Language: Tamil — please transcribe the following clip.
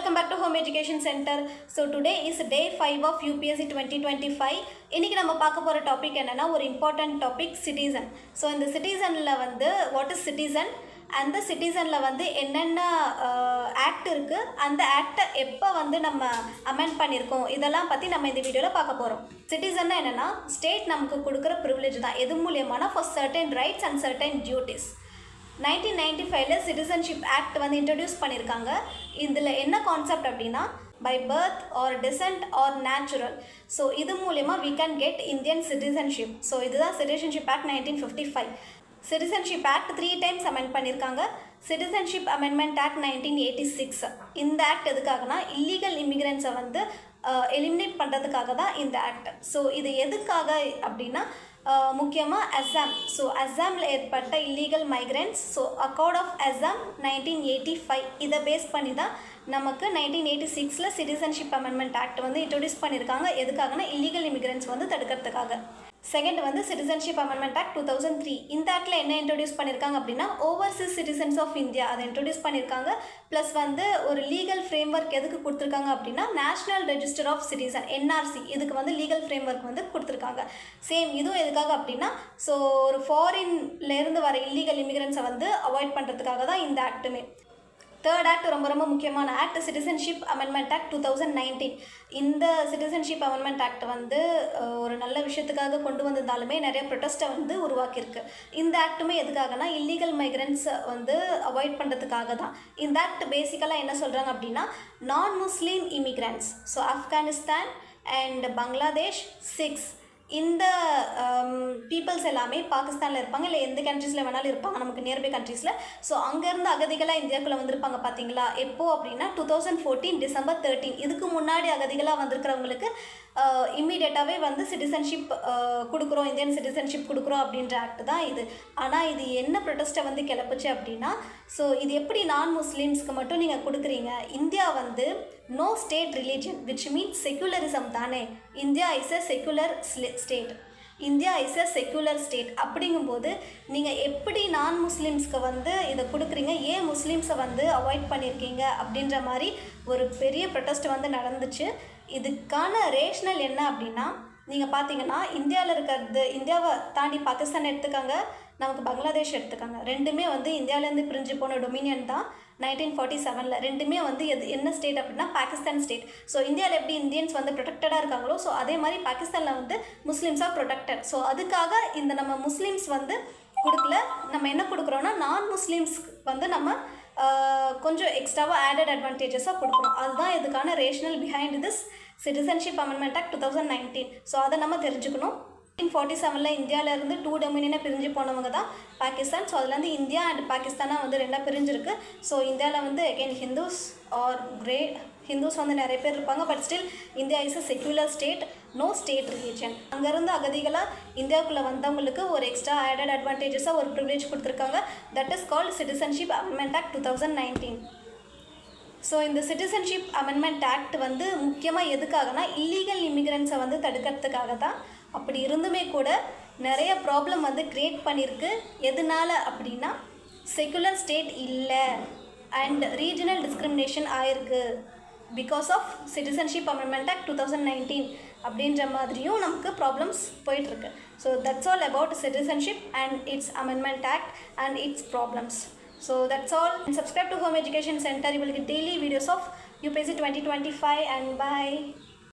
Welcome back to Home Education Center. So today is day 5 of UPSC 2025. இன்னைக்கு நம்ம பார்க்க போற டாபிக் என்னன்னா ஒரு இம்பார்ட்டன்ட் டாபிக் citizen. So இந்த citizenல வந்து what is citizen and the citizenல வந்து என்னென்ன ஆக்ட் இருக்கு அந்த ஆக்ட எப்ப வந்து நம்ம அமெண்ட் பண்ணிருக்கோம் இதெல்லாம் பத்தி நம்ம இந்த வீடியோல பார்க்க போறோம். citizenனா என்னன்னா ஸ்டேட் நமக்கு கொடுக்கிற privilege தான். எது மூலமானா for certain rights and certain duties. 1995 Citizenship Act வந்து introduce பண்ணிருக்காங்க. இதில் என்ன கான்செப்ட் அப்படின்னா by birth or descent or natural. So இது மூலமா we can get Indian citizenship. So இதுதான் Citizenship Act 1955. Citizenship Act 3 times amend பண்ணிருக்காங்க. Citizenship Amendment Act 1986. இந்த ஆக்ட் எதுக்காகனா இல்லீகல் இமிகிரன்ஸை வந்து எலிமினேட் பண்ணுறதுக்காக தான் இந்த ஆக்ட். ஸோ இது எதுக்காக அப்படின்னா முக்கியமாக அஸ்ஸாம். ஸோ அஸ்ஸாமில் ஏற்பட்ட illegal migrants. So accord of Assam 1985 இதை பேஸ் பண்ணி தான் நமக்கு 1986 சிட்டிசன்ஷிப் அமெண்ட்மெண்ட் ஆக்ட் வந்து இன்ட்ரடியூஸ் பண்ணியிருக்காங்க. எதுக்காகனா இல்லீகல் இமிகிரன்ஸ் வந்து தடுக்கிறதுக்காக. செகண்ட் வந்து சிட்டிசன்ஷிப் அமெண்ட்மெண்ட் ஆக்ட் 2003. இந்த ஆக்டில் என்ன இன்ட்ரடியூஸ் பண்ணியிருக்காங்க அப்படின்னா ஓவர்சீஸ் சிட்டிசன்ஸ் ஆஃப் இந்தியா அதை இன்ட்ரடியூஸ் பண்ணியிருக்காங்க. ப்ளஸ் வந்து ஒரு லீகல் ஃப்ரேம் ஒர்க் எதுக்கு கொடுத்துருக்காங்க அப்படின்னா national register of citizen NRC இதுக்கு வந்து லீகல் ஃப்ரேம் ஒர்க் வந்து கொடுத்துருக்காங்க. சேம் இதுவும் எதுக்காக அப்படின்னா ஸோ ஒரு ஃபாரின்லேருந்து வர இல்லீகல் இமிகிரன்ஸை வந்து அவாய்ட் பண்ணுறதுக்காக தான் இந்த ஆக்ட்டுமே. தேர்ட் ஆக்ட் ரொம்ப ரொம்ப முக்கியமான ஆக்ட் சிட்டிசன்ஷிப் அமெண்ட்மெண்ட் ஆக்ட் 2019. இந்த சிட்டிசன்ஷிப் அமெண்ட்மெண்ட் ஆக்ட் வந்து ஒரு நல்ல விஷயத்துக்காக கொண்டு வந்திருந்தாலுமே நிறைய ப்ரொட்டஸ்ட்டை வந்து உருவாக்கியிருக்கு. இந்த ஆக்ட்டுமே எதுக்காகனா இல்லீகல் மைக்ரன்ட்ஸை வந்து அவாய்ட் பண்ணுறதுக்காக தான். இந்த ஆக்ட் பேசிக்கலாக என்ன சொல்கிறாங்க அப்படின்னா நான் முஸ்லீம் இமிக்ரன்ட்ஸ் ஸோ ஆப்கானிஸ்தான் அண்ட் பங்களாதேஷ் 6 இந்த பீப்புள்ஸ் எல்லாமே பாகிஸ்தானில் இருப்பாங்க இல்லை எந்த கண்ட்ரீஸில் வேணாலும் இருப்பாங்க நமக்கு நியர்பை கண்ட்ரீஸில். ஸோ அங்கேருந்து அகதிகளாக இந்தியாவுக்குள்ளே வந்திருப்பாங்க பார்த்தீங்களா. எப்போது அப்படின்னா 2014 டிசம்பர் 13 இதுக்கு முன்னாடி அகதிகளாக வந்திருக்கிறவங்களுக்கு இம்மீடியட்டாகவே வந்து சிட்டிசன்ஷிப் கொடுக்குறோம் இந்தியன் சிட்டிசன்ஷிப் கொடுக்குறோம் அப்படின்ற ஆக்ட் தான் இது. ஆனால் இது என்ன ப்ரொட்டஸ்ட்டை வந்து கிளப்புச்சு அப்படின்னா ஸோ இது எப்படி நான் முஸ்லீம்ஸ்க்கு மட்டும் நீங்கள் கொடுக்குறீங்க. இந்தியா வந்து no state religion which means secularism தானே. India is a secular state. India is a secular state அப்படிங்கும்போது நீங்கள் எப்படி நான் முஸ்லீம்ஸ்க்கு வந்து இதை கொடுக்குறீங்க, ஏன் முஸ்லீம்ஸை வந்து அவாய்ட் பண்ணியிருக்கீங்க அப்படின்ற மாதிரி ஒரு பெரிய ப்ரொட்டஸ்ட் வந்து நடந்துச்சு. இதுக்கான ரேஷ்னல் என்ன அப்படின்னா நீங்கள் பார்த்தீங்கன்னா இந்தியாவில் இருக்கிறது இந்தியாவை தாண்டி பாகிஸ்தான் எடுத்துக்காங்க, நமக்கு பங்களாதேஷ் எடுத்துக்காங்க. ரெண்டுமே வந்து இந்தியாவிலேருந்து பிரிஞ்சு போன டொமினியன் தான் 1947. ரெண்டுமே வந்து என்ன ஸ்டேட் அப்படின்னா பாகிஸ்தான் ஸ்டேட். ஸோ இந்தியாவில் எப்படி இந்தியன்ஸ் வந்து ப்ரொடெக்டடாக இருக்காங்களோ ஸோ அதே மாதிரி பாகிஸ்தானில் வந்து முஸ்லீம்ஸாக ப்ரொடெக்டட். ஸோ அதுக்காக இந்த நம்ம முஸ்லீம்ஸ் வந்து கொடுக்கல, நம்ம என்ன கொடுக்குறோன்னா நான் முஸ்லீம்ஸ்க்கு வந்து நம்ம கொஞ்சம் எக்ஸ்ட்ராவாக ஆடட் அட்வான்டேஜஸாக கொடுக்குறோம். அதுதான் இதுக்கான rational behind this citizenship amendment act 2019. So அதை நம்ம தெரிஞ்சுக்கணும். 1947 இந்தியாவிலேருந்து 2 டொமினியனாக பிரிஞ்சு போனவங்க தான் பாகிஸ்தான். ஸோ அதுலேருந்து இந்தியா அண்ட் பாகிஸ்தானாக வந்து ரெண்டாக பிரிஞ்சிருக்கு. ஸோ இந்தியாவில் வந்து அகெயின் ஹிந்துஸ் ஆர் ஹிந்துஸ் வந்து நிறைய பேர் இருப்பாங்க. But still India is a secular state, no state religion. அங்கேருந்து அகதிகளாக இந்தியாவுக்குள்ளே வந்தவங்களுக்கு ஒரு எக்ஸ்ட்ரா ஆடட் அட்வான்டேஜஸாக ஒரு ப்ரிவிலேஜ் கொடுத்துருக்காங்க. That is called citizenship amendment act 2019. So இந்த சிட்டிசன்ஷிப் அமெண்ட்மெண்ட் ஆக்ட் வந்து முக்கியமாக எதுக்காகனா இல்லீகல் இமிகிரன்ஸை வந்து தடுக்கிறதுக்காக தான். அப்படி இருந்துமே கூட நிறைய ப்ராப்ளம் வந்து க்ரியேட் பண்ணியிருக்கு. எதனால அப்படின்னா செக்குலர் ஸ்டேட் இல்லை அண்ட் ரீஜனல் டிஸ்கிரிமினேஷன் ஆயிருக்கு because of citizenship amendment act 2019 அப்படின்ற மாதிரியும் நமக்கு ப்ராப்ளம்ஸ் போயிட்டுருக்கு. So that's all about citizenship and its amendment act and its problems. So that's all. And subscribe to Home Education Center. You will get daily videos of UPSC 2025 and bye.